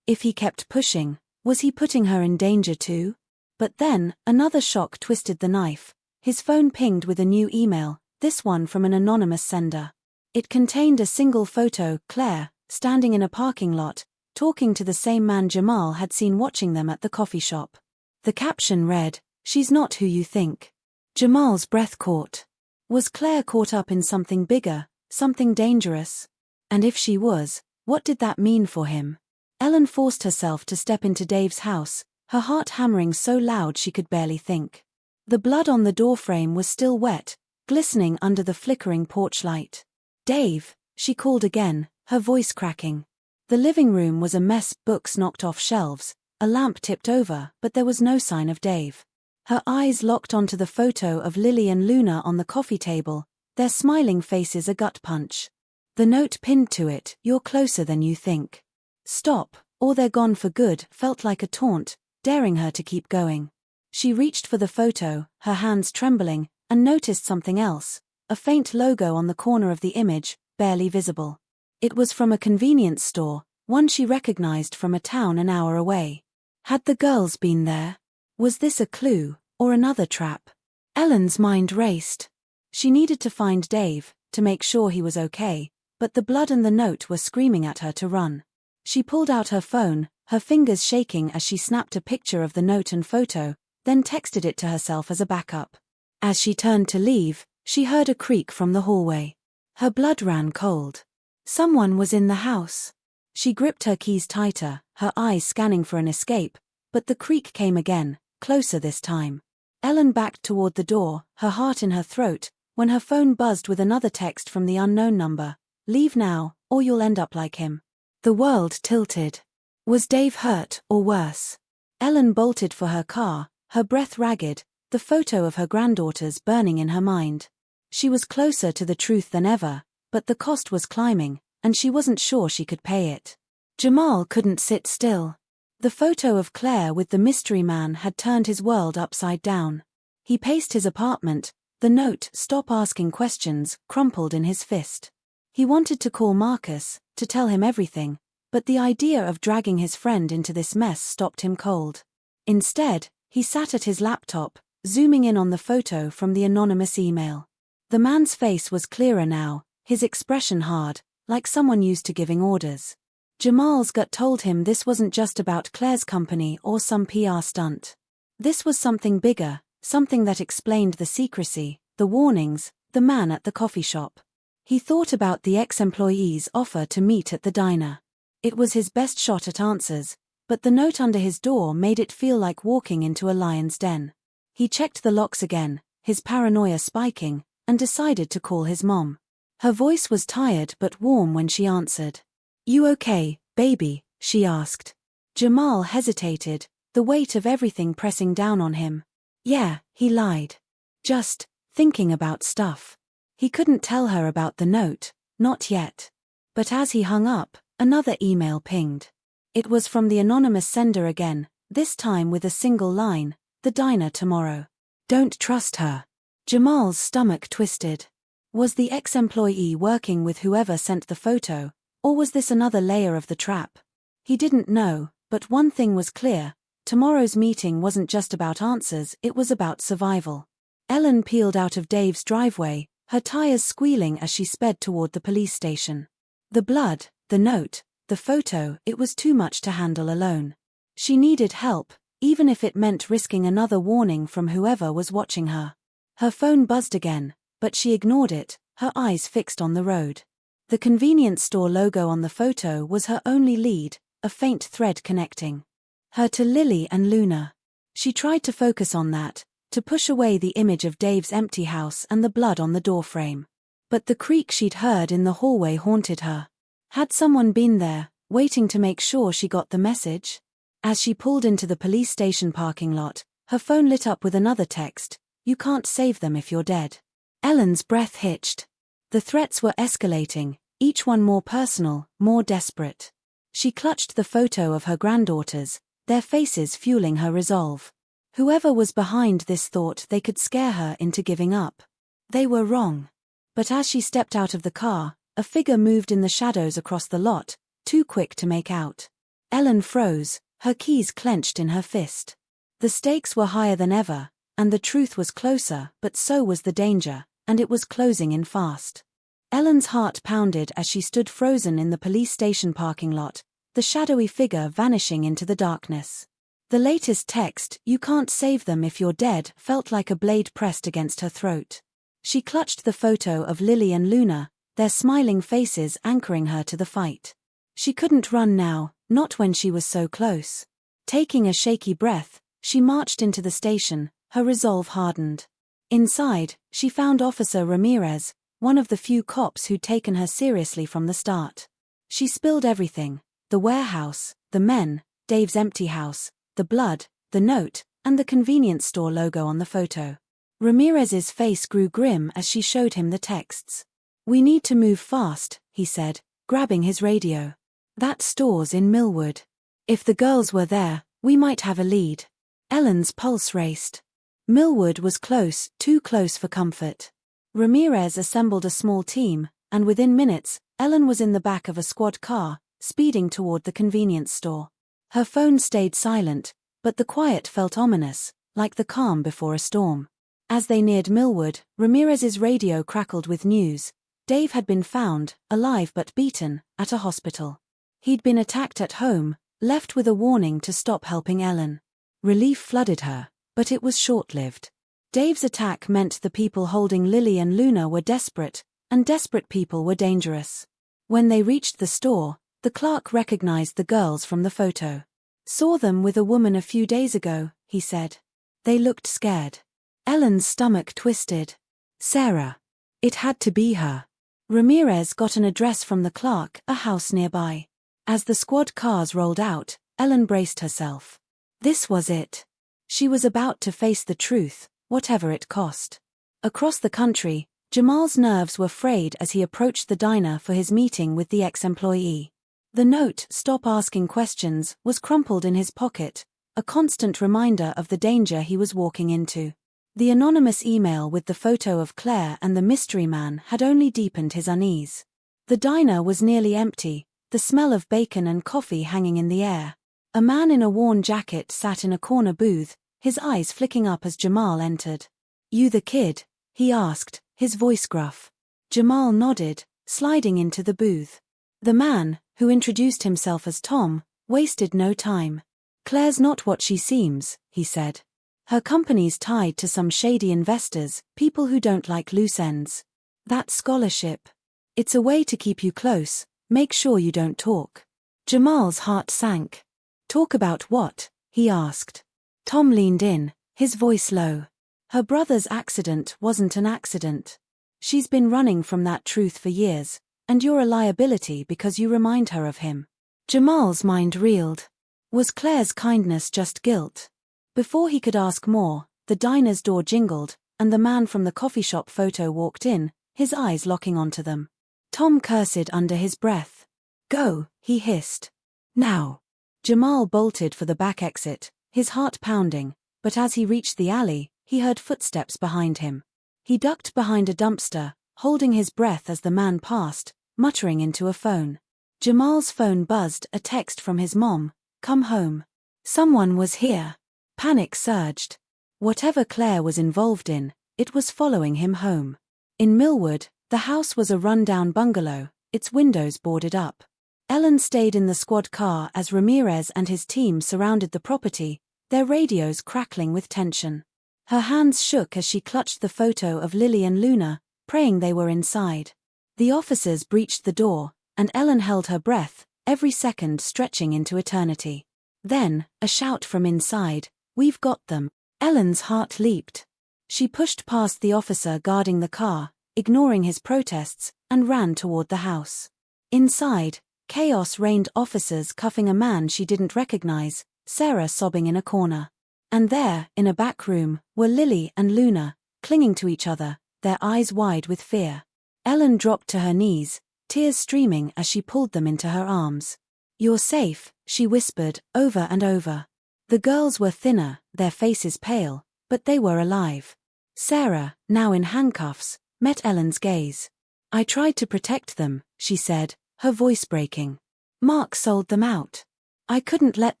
If he kept pushing, was he putting her in danger too? But then, another shock twisted the knife. His phone pinged with a new email, this one from an anonymous sender. It contained a single photo, Claire, standing in a parking lot, talking to the same man Jamal had seen watching them at the coffee shop. The caption read, "She's not who you think." Jamal's breath caught. Was Claire caught up in something bigger, something dangerous? And if she was, what did that mean for him? Ellen forced herself to step into Dave's house, her heart hammering so loud she could barely think. The blood on the doorframe was still wet, glistening under the flickering porch light. "Dave," she called again, her voice cracking. The living room was a mess, books knocked off shelves, a lamp tipped over, but there was no sign of Dave. Her eyes locked onto the photo of Lily and Luna on the coffee table, their smiling faces a gut punch. The note pinned to it, "You're closer than you think. Stop, or they're gone for good," felt like a taunt, daring her to keep going. She reached for the photo, her hands trembling, and noticed something else, a faint logo on the corner of the image, barely visible. It was from a convenience store, one she recognized from a town an hour away. Had the girls been there? Was this a clue, or another trap? Ellen's mind raced. She needed to find Dave, to make sure he was okay, but the blood and the note were screaming at her to run. She pulled out her phone, her fingers shaking as she snapped a picture of the note and photo, then texted it to herself as a backup. As she turned to leave, she heard a creak from the hallway. Her blood ran cold. Someone was in the house. She gripped her keys tighter, her eyes scanning for an escape, but the creak came again, closer this time. Ellen backed toward the door, her heart in her throat, when her phone buzzed with another text from the unknown number. "Leave now, or you'll end up like him." The world tilted. Was Dave hurt, or worse? Ellen bolted for her car, her breath ragged, the photo of her granddaughters burning in her mind. She was closer to the truth than ever, but the cost was climbing, and she wasn't sure she could pay it. Jamal couldn't sit still. The photo of Claire with the mystery man had turned his world upside down. He paced his apartment, the note, "Stop asking questions," crumpled in his fist. He wanted to call Marcus, to tell him everything, but the idea of dragging his friend into this mess stopped him cold. Instead, he sat at his laptop, zooming in on the photo from the anonymous email. The man's face was clearer now, his expression hard, like someone used to giving orders. Jamal's gut told him this wasn't just about Claire's company or some PR stunt. This was something bigger, something that explained the secrecy, the warnings, the man at the coffee shop. He thought about the ex-employee's offer to meet at the diner. It was his best shot at answers, but the note under his door made it feel like walking into a lion's den. He checked the locks again, his paranoia spiking, and decided to call his mom. Her voice was tired but warm when she answered. "You okay, baby?" she asked. Jamal hesitated, the weight of everything pressing down on him. "Yeah," he lied. "Just thinking about stuff." He couldn't tell her about the note, not yet. But as he hung up, another email pinged. It was from the anonymous sender again, this time with a single line, "The diner tomorrow. Don't trust her." Jamal's stomach twisted. Was the ex-employee working with whoever sent the photo, or was this another layer of the trap? He didn't know, but one thing was clear: tomorrow's meeting wasn't just about answers, it was about survival. Ellen peeled out of Dave's driveway, her tires squealing as she sped toward the police station. The blood, the note, the photo, it was too much to handle alone. She needed help, even if it meant risking another warning from whoever was watching her. Her phone buzzed again, but she ignored it, her eyes fixed on the road. The convenience store logo on the photo was her only lead, a faint thread connecting her to Lily and Luna. She tried to focus on that, to push away the image of Dave's empty house and the blood on the doorframe. But the creak she'd heard in the hallway haunted her. Had someone been there, waiting to make sure she got the message? As she pulled into the police station parking lot, her phone lit up with another text: "You can't save them if you're dead." Ellen's breath hitched. The threats were escalating, each one more personal, more desperate. She clutched the photo of her granddaughters, their faces fueling her resolve. Whoever was behind this thought they could scare her into giving up. They were wrong. But as she stepped out of the car, a figure moved in the shadows across the lot, too quick to make out. Ellen froze, her keys clenched in her fist. The stakes were higher than ever, and the truth was closer, but so was the danger, and it was closing in fast. Ellen's heart pounded as she stood frozen in the police station parking lot, the shadowy figure vanishing into the darkness. The latest text, "You can't save them if you're dead," felt like a blade pressed against her throat. She clutched the photo of Lily and Luna, their smiling faces anchoring her to the fight. She couldn't run now, not when she was so close. Taking a shaky breath, she marched into the station, her resolve hardened. Inside, she found Officer Ramirez, one of the few cops who'd taken her seriously from the start. She spilled everything: the warehouse, the men, Dave's empty house, the blood, the note, and the convenience store logo on the photo. Ramirez's face grew grim as she showed him the texts. "We need to move fast," he said, grabbing his radio. "That store's in Millwood. If the girls were there, we might have a lead." Ellen's pulse raced. Millwood was close, too close for comfort. Ramirez assembled a small team, and within minutes, Ellen was in the back of a squad car, speeding toward the convenience store. Her phone stayed silent, but the quiet felt ominous, like the calm before a storm. As they neared Millwood, Ramirez's radio crackled with news. Dave had been found, alive but beaten, at a hospital. He'd been attacked at home, left with a warning to stop helping Ellen. Relief flooded her, but it was short-lived. Dave's attack meant the people holding Lily and Luna were desperate, and desperate people were dangerous. When they reached the store, the clerk recognized the girls from the photo. "Saw them with a woman a few days ago," he said. They looked scared. Ellen's stomach twisted. Sarah. It had to be her. Ramirez got an address from the clerk, a house nearby. As the squad cars rolled out, Ellen braced herself. This was it. She was about to face the truth, whatever it cost. Across the country, Jamal's nerves were frayed as he approached the diner for his meeting with the ex-employee. The note, "Stop asking questions," was crumpled in his pocket, a constant reminder of the danger he was walking into. The anonymous email with the photo of Claire and the mystery man had only deepened his unease. The diner was nearly empty, the smell of bacon and coffee hanging in the air. A man in a worn jacket sat in a corner booth, his eyes flicking up as Jamal entered. "You the kid?" he asked, his voice gruff. Jamal nodded, sliding into the booth. The man, who introduced himself as Tom, wasted no time. "Claire's not what she seems," he said. "Her company's tied to some shady investors, people who don't like loose ends. That scholarship. It's a way to keep you close, make sure you don't talk." Jamal's heart sank. "Talk about what?" he asked. Tom leaned in, his voice low. "Her brother's accident wasn't an accident. She's been running from that truth for years, and you're a liability because you remind her of him." Jamal's mind reeled. Was Claire's kindness just guilt? Before he could ask more, the diner's door jingled, and the man from the coffee shop photo walked in, his eyes locking onto them. Tom cursed under his breath. "Go," he hissed. "Now." Jamal bolted for the back exit, his heart pounding, but as he reached the alley, he heard footsteps behind him. He ducked behind a dumpster, holding his breath as the man passed, muttering into a phone. Jamal's phone buzzed, a text from his mom, "Come home." Someone was here. Panic surged. Whatever Claire was involved in, it was following him home. In Millwood, the house was a run-down bungalow, its windows boarded up. Ellen stayed in the squad car as Ramirez and his team surrounded the property, their radios crackling with tension. Her hands shook as she clutched the photo of Lily and Luna, praying they were inside. The officers breached the door, and Ellen held her breath, every second stretching into eternity. Then, a shout from inside, "We've got them." Ellen's heart leaped. She pushed past the officer guarding the car, ignoring his protests, and ran toward the house. Inside, chaos reigned, officers cuffing a man she didn't recognize, Sarah sobbing in a corner. And there, in a back room, were Lily and Luna, clinging to each other, their eyes wide with fear. Ellen dropped to her knees, tears streaming as she pulled them into her arms. "You're safe," she whispered, over and over. The girls were thinner, their faces pale, but they were alive. Sarah, now in handcuffs, met Ellen's gaze. "I tried to protect them," she said, her voice breaking. "Mark sold them out. I couldn't let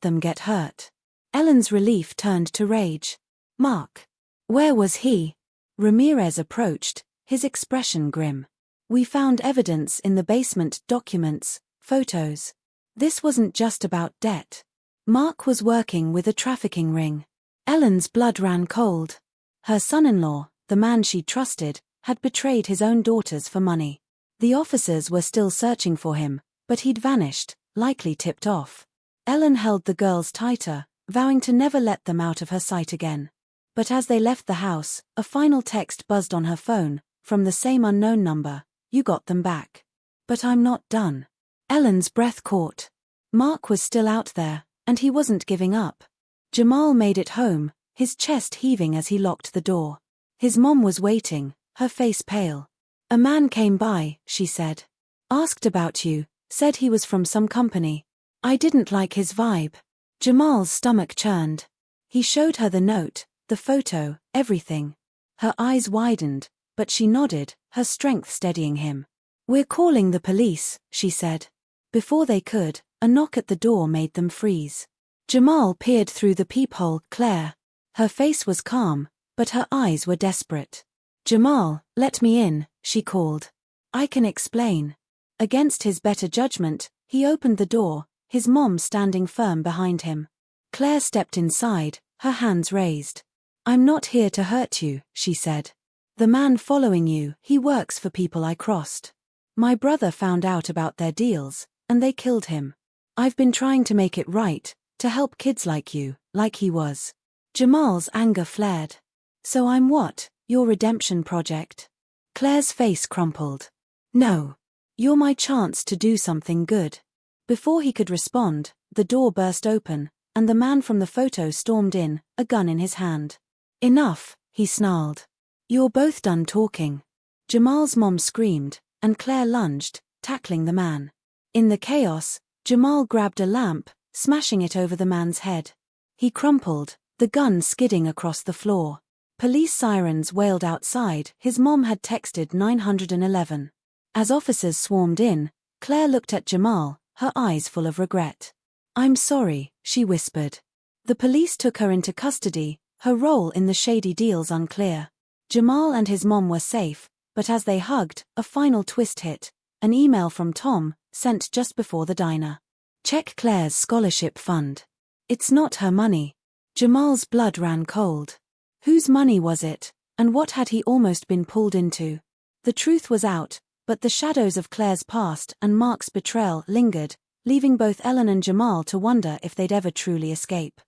them get hurt." Ellen's relief turned to rage. "Mark? Where was he?" Ramirez approached, his expression grim. "We found evidence in the basement, documents, photos. This wasn't just about debt. Mark was working with a trafficking ring." Ellen's blood ran cold. Her son-in-law, the man she trusted, had betrayed his own daughters for money. The officers were still searching for him, but he'd vanished, likely tipped off. Ellen held the girls tighter, vowing to never let them out of her sight again. But as they left the house, a final text buzzed on her phone, from the same unknown number, "You got them back." "But I'm not done." Ellen's breath caught. Mark was still out there, and he wasn't giving up. Jamal made it home, his chest heaving as he locked the door. His mom was waiting, her face pale. "A man came by," she said. "Asked about you, said he was from some company. I didn't like his vibe." Jamal's stomach churned. He showed her the note, the photo, everything. Her eyes widened, but she nodded, her strength steadying him. "We're calling the police," she said. Before they could, a knock at the door made them freeze. Jamal peered through the peephole. "Claire." Her face was calm, but her eyes were desperate. "Jamal, let me in," she called. "I can explain." Against his better judgment, he opened the door, his mom standing firm behind him. Claire stepped inside, her hands raised. "I'm not here to hurt you," she said. "The man following you, he works for people I crossed. My brother found out about their deals, and they killed him. I've been trying to make it right, to help kids like you, like he was." Jamal's anger flared. "So I'm what, your redemption project?" Claire's face crumpled. "No. You're my chance to do something good." Before he could respond, the door burst open, and the man from the photo stormed in, a gun in his hand. "Enough," he snarled. "You're both done talking." Jamal's mom screamed, and Claire lunged, tackling the man. In the chaos, Jamal grabbed a lamp, smashing it over the man's head. He crumpled, the gun skidding across the floor. Police sirens wailed outside. His mom had texted 911. As officers swarmed in, Claire looked at Jamal, her eyes full of regret. "I'm sorry," she whispered. The police took her into custody, Her role in the shady deal's unclear. Jamal and his mom were safe, but as they hugged, a final twist hit. An email from Tom, sent just before the diner. Check Claire's scholarship fund. It's not her money. Jamal's blood ran cold. Whose money was it, and what had he almost been pulled into? The truth was out, but the shadows of Claire's past and Mark's betrayal lingered, leaving both Ellen and Jamal to wonder if they'd ever truly escape.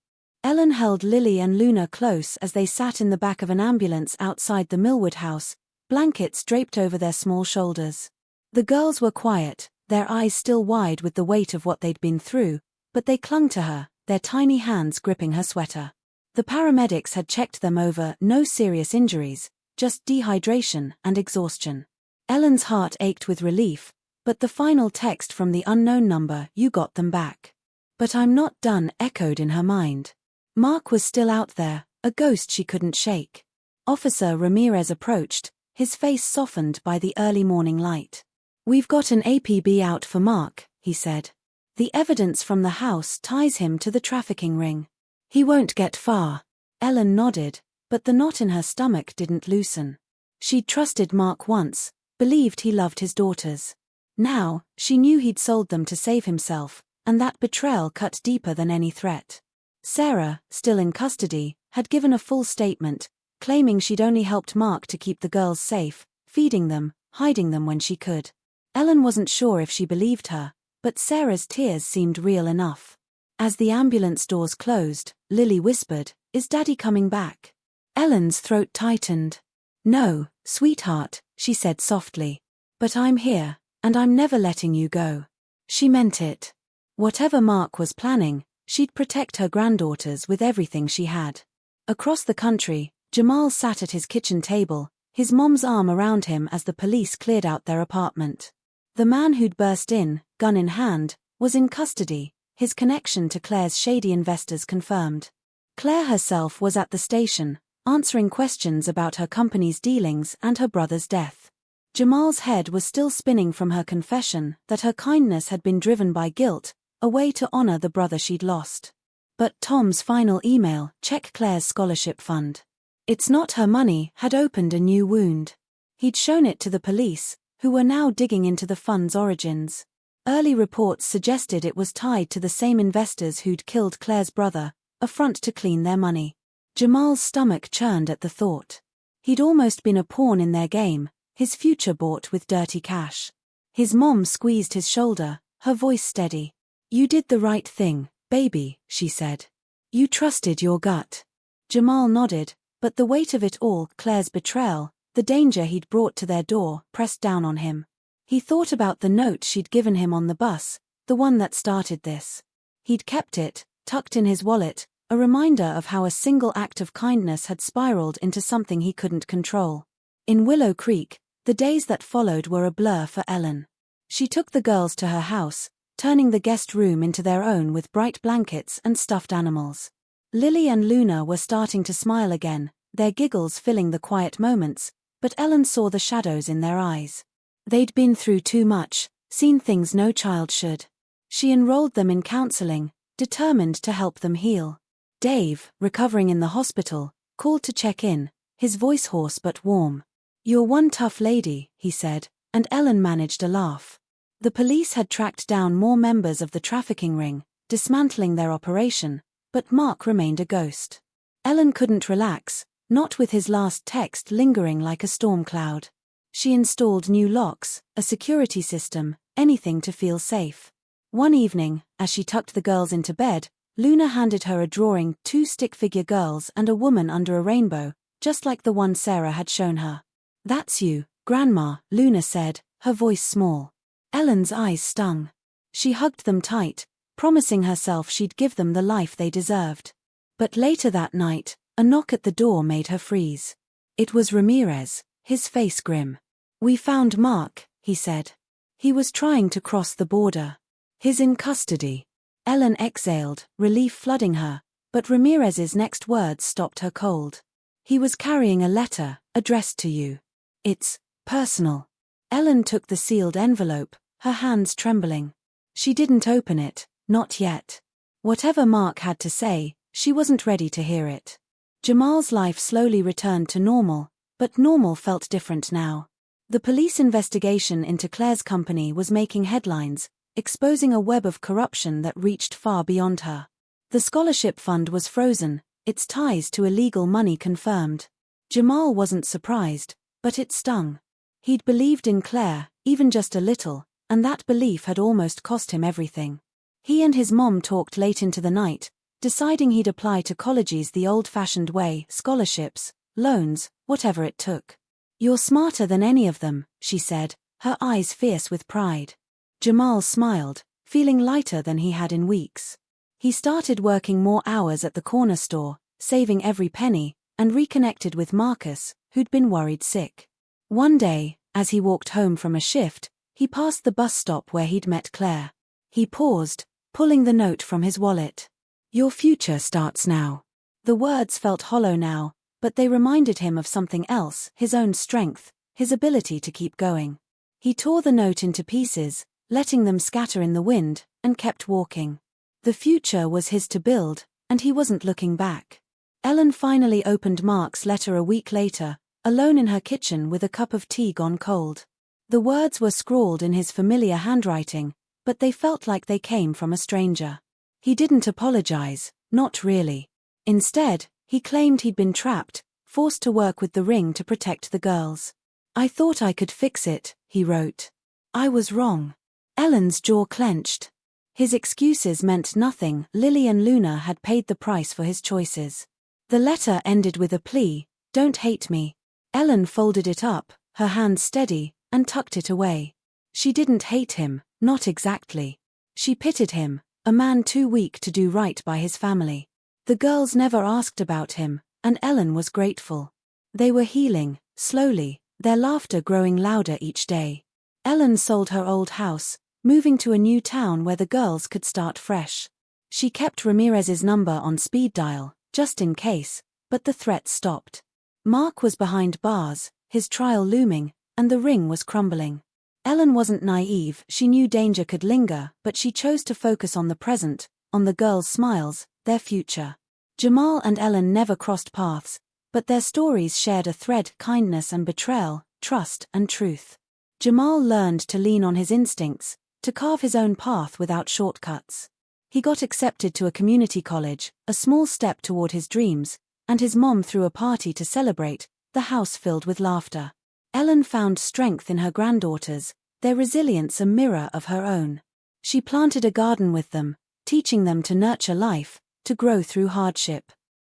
Ellen held Lily and Luna close as they sat in the back of an ambulance outside the Millwood house, blankets draped over their small shoulders. The girls were quiet, their eyes still wide with the weight of what they'd been through, but they clung to her, their tiny hands gripping her sweater. The paramedics had checked them over, no serious injuries, just dehydration and exhaustion. Ellen's heart ached with relief, but the final text from the unknown number, "You got them back." "But I'm not done," echoed in her mind. Mark was still out there, a ghost she couldn't shake. Officer Ramirez approached, his face softened by the early morning light. "We've got an APB out for Mark," he said. "The evidence from the house ties him to the trafficking ring. He won't get far." Ellen nodded, but the knot in her stomach didn't loosen. She'd trusted Mark once, believed he loved his daughters. Now, she knew he'd sold them to save himself, and that betrayal cut deeper than any threat. Sarah, still in custody, had given a full statement, claiming she'd only helped Mark to keep the girls safe, feeding them, hiding them when she could. Ellen wasn't sure if she believed her, but Sarah's tears seemed real enough. As the ambulance doors closed, Lily whispered, "Is Daddy coming back?" Ellen's throat tightened. "No, sweetheart," she said softly. "But I'm here, and I'm never letting you go." She meant it. Whatever Mark was planning, she'd protect her granddaughters with everything she had. Across the country, Jamal sat at his kitchen table, his mom's arm around him as the police cleared out their apartment. The man who'd burst in, gun in hand, was in custody, his connection to Claire's shady investors confirmed. Claire herself was at the station, answering questions about her company's dealings and her brother's death. Jamal's head was still spinning from her confession that her kindness had been driven by guilt, a way to honor the brother she'd lost. But Tom's final email, "Check Claire's scholarship fund. It's not her money," had opened a new wound. He'd shown it to the police, who were now digging into the fund's origins. Early reports suggested it was tied to the same investors who'd killed Claire's brother, a front to clean their money. Jamal's stomach churned at the thought. He'd almost been a pawn in their game, his future bought with dirty cash. His mom squeezed his shoulder, her voice steady. "You did the right thing, baby," she said. "You trusted your gut." Jamal nodded, but the weight of it all, Claire's betrayal, the danger he'd brought to their door, pressed down on him. He thought about the note she'd given him on the bus, the one that started this. He'd kept it, tucked in his wallet, a reminder of how a single act of kindness had spiraled into something he couldn't control. In Willow Creek, the days that followed were a blur for Ellen. She took the girls to her house, turning the guest room into their own with bright blankets and stuffed animals. Lily and Luna were starting to smile again, their giggles filling the quiet moments, but Ellen saw the shadows in their eyes. They'd been through too much, seen things no child should. She enrolled them in counseling, determined to help them heal. Dave, recovering in the hospital, called to check in, his voice hoarse but warm. "You're one tough lady," he said, and Ellen managed a laugh. The police had tracked down more members of the trafficking ring, dismantling their operation, but Mark remained a ghost. Ellen couldn't relax, not with his last text lingering like a storm cloud. She installed new locks, a security system, anything to feel safe. One evening, as she tucked the girls into bed, Luna handed her a drawing, 2 stick-figure girls and a woman under a rainbow, just like the one Sarah had shown her. "That's you, Grandma," Luna said, her voice small. Ellen's eyes stung. She hugged them tight, promising herself she'd give them the life they deserved. But later that night, a knock at the door made her freeze. It was Ramirez, his face grim. "We found Mark," he said. "He was trying to cross the border. He's in custody." Ellen exhaled, relief flooding her, but Ramirez's next words stopped her cold. "He was carrying a letter, addressed to you. It's personal." Ellen took the sealed envelope, her hands trembling. She didn't open it, not yet. Whatever Mark had to say, she wasn't ready to hear it. Jamal's life slowly returned to normal, but normal felt different now. The police investigation into Claire's company was making headlines, exposing a web of corruption that reached far beyond her. The scholarship fund was frozen, its ties to illegal money confirmed. Jamal wasn't surprised, but it stung. He'd believed in Claire, even just a little, and that belief had almost cost him everything. He and his mom talked late into the night, deciding he'd apply to colleges the old-fashioned way, scholarships, loans, whatever it took. "You're smarter than any of them," she said, her eyes fierce with pride. Jamal smiled, feeling lighter than he had in weeks. He started working more hours at the corner store, saving every penny, and reconnected with Marcus, who'd been worried sick. One day, as he walked home from a shift, he passed the bus stop where he'd met Claire. He paused, pulling the note from his wallet. "Your future starts now." The words felt hollow now, but they reminded him of something else, his own strength, his ability to keep going. He tore the note into pieces, letting them scatter in the wind, and kept walking. The future was his to build, and he wasn't looking back. Ellen finally opened Mark's letter a week later, alone in her kitchen with a cup of tea gone cold. The words were scrawled in his familiar handwriting, but they felt like they came from a stranger. He didn't apologize, not really. Instead, he claimed he'd been trapped, forced to work with the ring to protect the girls. "I thought I could fix it," he wrote. "I was wrong." Ellen's jaw clenched. His excuses meant nothing. Lily and Luna had paid the price for his choices. The letter ended with a plea, "Don't hate me." Ellen folded it up, her hands steady, and tucked it away. She didn't hate him, not exactly. She pitied him, a man too weak to do right by his family. The girls never asked about him, and Ellen was grateful. They were healing, slowly, their laughter growing louder each day. Ellen sold her old house, moving to a new town where the girls could start fresh. She kept Ramirez's number on speed dial, just in case, but the threat stopped. Mark was behind bars, his trial looming, and the ring was crumbling. Ellen wasn't naive, she knew danger could linger, but she chose to focus on the present, on the girls' smiles, their future. Jamal and Ellen never crossed paths, but their stories shared a thread: kindness and betrayal, trust and truth. Jamal learned to lean on his instincts, to carve his own path without shortcuts. He got accepted to a community college, a small step toward his dreams, and his mom threw a party to celebrate, the house filled with laughter. Ellen found strength in her granddaughters, their resilience a mirror of her own. She planted a garden with them, teaching them to nurture life, to grow through hardship.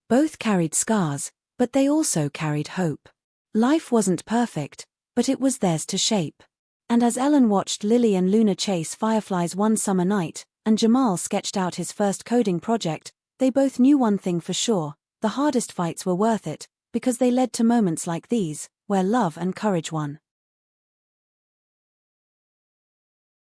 Both carried scars, but they also carried hope. Life wasn't perfect, but it was theirs to shape. And as Ellen watched Lily and Luna chase fireflies one summer night, and Jamal sketched out his first coding project, they both knew one thing for sure: the hardest fights were worth it, because they led to moments like these, where love and courage won.